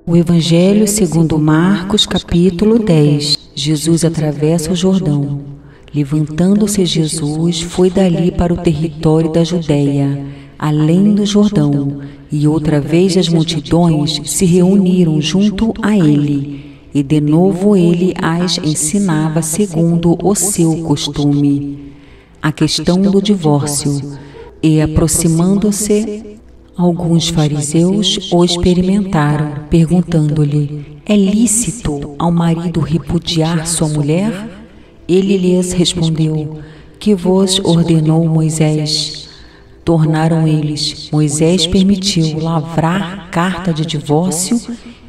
O Evangelho segundo Marcos, capítulo 10. Jesus atravessa o Jordão. Levantando-se Jesus, foi dali para o território da Judéia, além do Jordão, e outra vez as multidões se reuniram junto a ele, e de novo ele as ensinava segundo o seu costume. A questão do divórcio. E aproximando-se, alguns fariseus o experimentaram, perguntando-lhe: é lícito ao marido repudiar sua mulher? Ele lhes respondeu: que vos ordenou Moisés? Tornaram eles: Moisés permitiu lavrar carta de divórcio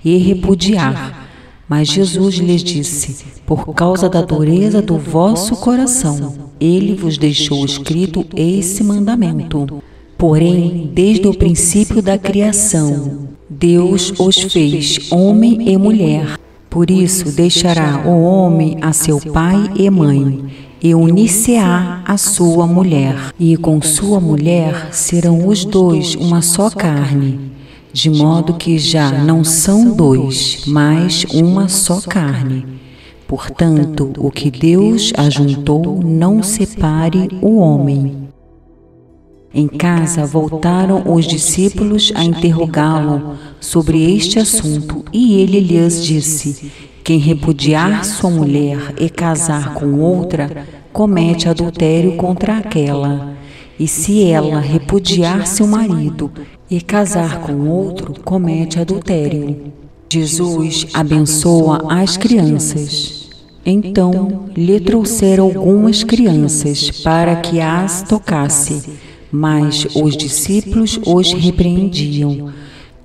e repudiar. Mas Jesus lhes disse: por causa da dureza do vosso coração, ele vos deixou escrito esse mandamento. Porém, desde o princípio da criação, Deus os fez homem e mulher. Por isso deixará o homem a seu pai e mãe, e unir-se-á a sua mulher, e com sua mulher serão os dois uma só carne. De modo que já não são dois, mas uma só carne. Portanto, o que Deus ajuntou, não separe o homem. Em casa voltaram os discípulos a interrogá-lo sobre este assunto, e ele lhes disse: quem repudiar sua mulher e casar com outra, comete adultério contra aquela. E se ela repudiar seu marido e casar com outro, comete adultério. Jesus abençoa as crianças. Então lhe trouxeram algumas crianças para que as tocasse, mas os discípulos os repreendiam.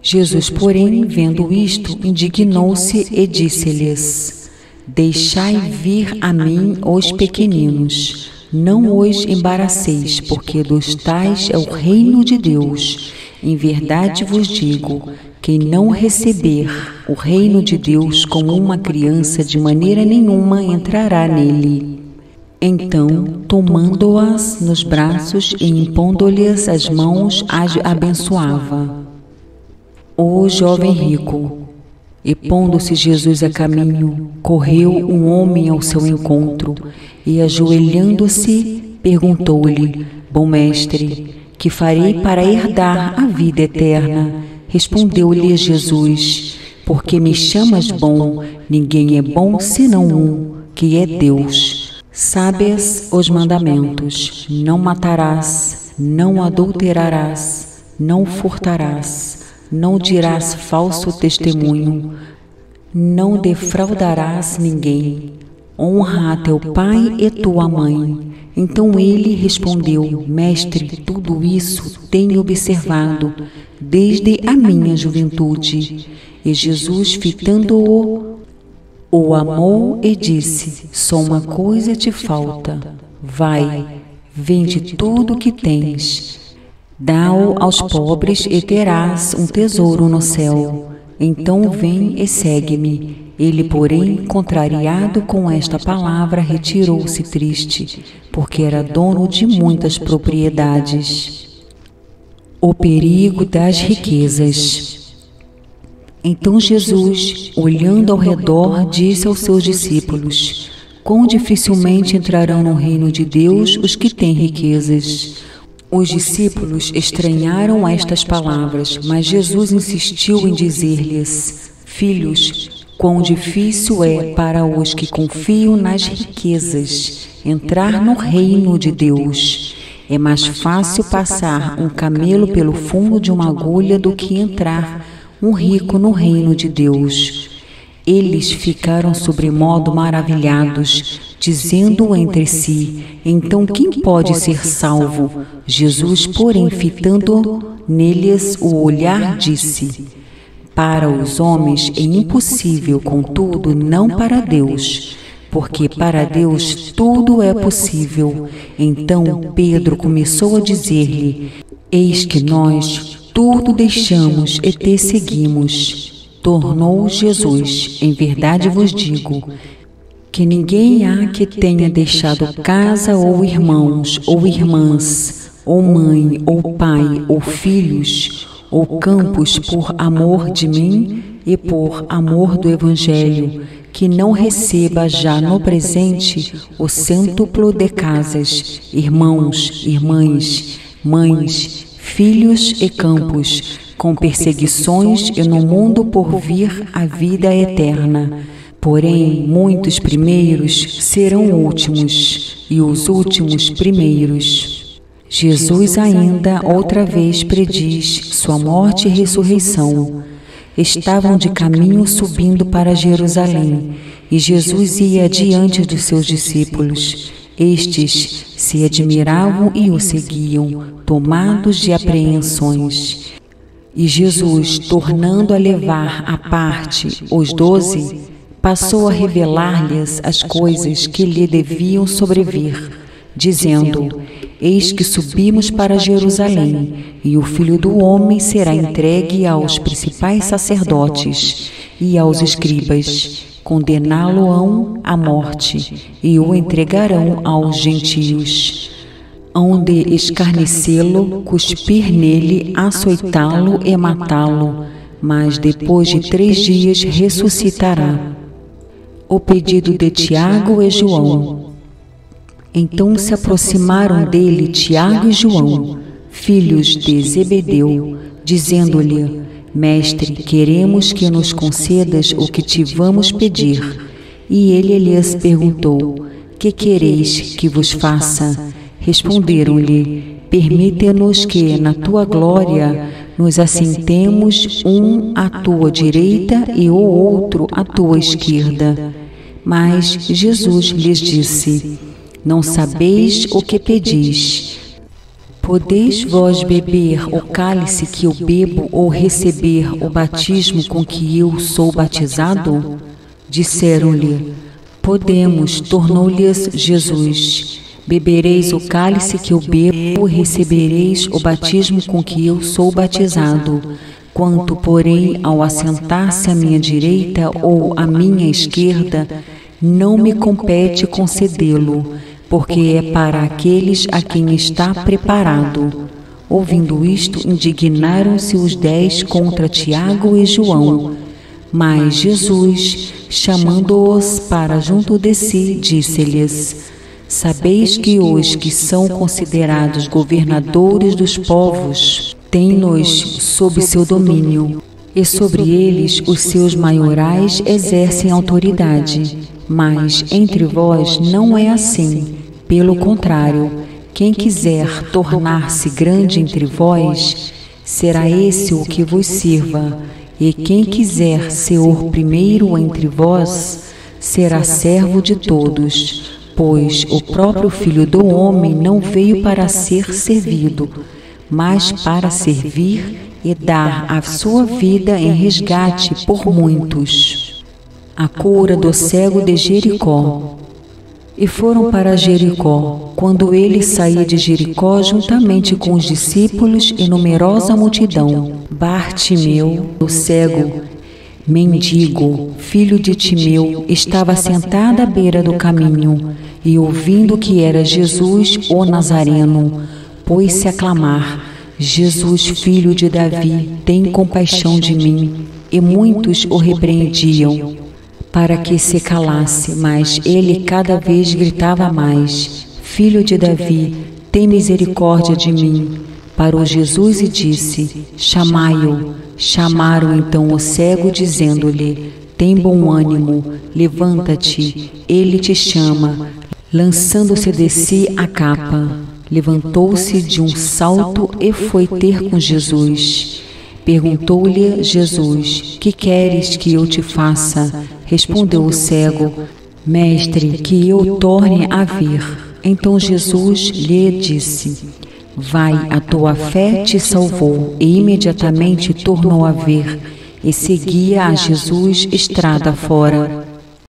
Jesus, porém, vendo isto, indignou-se e disse-lhes: deixai vir a mim os pequeninos, não os embaraceis, porque dos tais é o reino de Deus. Em verdade vos digo, quem não receber o reino de Deus como uma criança, de maneira nenhuma entrará nele. Então, tomando-as nos braços e impondo-lhes as mãos, as abençoava. O jovem rico. E pondo-se Jesus a caminho, correu um homem ao seu encontro, e ajoelhando-se, perguntou-lhe: bom mestre, que farei para herdar a vida eterna? Respondeu-lhe Jesus: porque me chamas bom? Ninguém é bom senão um, que é Deus. Sabes os mandamentos: não matarás, não adulterarás, não furtarás, não dirás falso testemunho, não defraudarás ninguém, honra a teu pai e tua mãe. Então ele respondeu: mestre, tudo isso tenho observado desde a minha juventude. E Jesus, fitando-o, o amou e disse: só uma coisa te falta. Vai, vende tudo o que tens, dá-o aos pobres e terás um tesouro no céu. Então vem e segue-me. Ele, porém, contrariado com esta palavra, retirou-se triste, porque era dono de muitas propriedades. O perigo das riquezas. Então Jesus, olhando ao redor, disse aos seus discípulos: quão dificilmente entrarão no reino de Deus os que têm riquezas. Os discípulos estranharam estas palavras, mas Jesus insistiu em dizer-lhes: filhos, quão difícil é para os que confiam nas riquezas entrar no reino de Deus. É mais fácil passar um camelo pelo fundo de uma agulha do que entrar um rico no reino de Deus. Eles ficaram sobremodo maravilhados, dizendo entre si: então quem pode ser salvo? Jesus, porém, fitando neles o olhar, disse: para os homens é impossível, contudo, não para Deus, porque para Deus tudo é possível. Então Pedro começou a dizer-lhe: eis que nós tudo deixamos e te seguimos. Tornou Jesus: em verdade vos digo, que ninguém há que tenha deixado casa ou irmãos ou irmãs, ou mãe, ou pai, ou filhos, ou campos por amor de mim e por amor do Evangelho, que não receba já no presente o cêntuplo de casas, irmãos, irmãs, mães, filhos e campos, com perseguições e no mundo por vir a vida eterna. Porém, muitos primeiros serão últimos, e os últimos primeiros. Jesus ainda outra vez prediz sua morte e ressurreição. Estavam de caminho subindo para Jerusalém, e Jesus ia adiante dos seus discípulos. Estes se admiravam e o seguiam, tomados de apreensões. E Jesus, tornando a levar à parte os 12, passou a revelar-lhes as coisas que lhe deviam sobrevir, dizendo: Eis que subimos para Jerusalém, e o Filho do Homem será entregue aos principais sacerdotes e aos escribas. Condená-lo-ão à morte, e o entregarão aos gentios. Hão de escarnecê-lo, cuspir nele, açoitá-lo e matá-lo, mas depois de 3 dias ressuscitará. O pedido de Tiago e João. Então se aproximaram dele Tiago e João, filhos de Zebedeu, dizendo-lhe: Mestre, queremos que nos concedas o que te vamos pedir. E ele lhes perguntou: Que quereis que vos faça? Responderam-lhe: Permite-nos que, na tua glória, nos assentemos um à tua direita e o outro à tua esquerda. Mas Jesus lhes disse: Não sabeis o que pedis. Podeis vós beber o cálice que eu bebo ou receber o batismo com que eu sou batizado? Disseram-lhe: Podemos. Tornou-lhes Jesus: Bebereis o cálice que eu bebo, recebereis o batismo com que eu sou batizado. Quanto, porém, ao assentar-se à minha direita ou à minha esquerda, não me compete concedê-lo, porque é para aqueles a quem está preparado. Ouvindo isto, indignaram-se os 10 contra Tiago e João. Mas Jesus, chamando-os para junto de si, disse-lhes: Sabeis que os que são considerados governadores dos povos têm-nos sob seu domínio, e sobre eles os seus maiorais exercem autoridade. Mas entre vós não é assim. Pelo contrário, quem quiser tornar-se grande entre vós, será esse o que vos sirva. E quem quiser ser o primeiro entre vós, será servo de todos. Pois o próprio Filho do Homem não veio para ser servido, mas para servir e dar a sua vida em resgate por muitos. A cura do cego de Jericó. E foram para Jericó. Quando ele saía de Jericó, juntamente com os discípulos e numerosa multidão, Bartimeu, o cego, mendigo, filho de Timeu, estava sentado à beira do caminho, e ouvindo que era Jesus, o Nazareno, pôs-se a clamar: Jesus, filho de Davi, tem compaixão de mim. E muitos o repreendiam para que se calasse, mas ele cada vez gritava mais: Filho de Davi, tem misericórdia de mim. Parou Jesus e disse: Chamai-o. Chamaram então o cego, dizendo-lhe: Tem bom ânimo, levanta-te, ele te chama. Lançando-se de si a capa, levantou-se de um salto e foi ter com Jesus. Perguntou-lhe Jesus: Que queres que eu te faça? Respondeu o cego: Mestre, que eu torne a ver. Então Jesus lhe disse: Vai, a tua fé te salvou. E imediatamente tornou a ver, e seguia a Jesus estrada fora.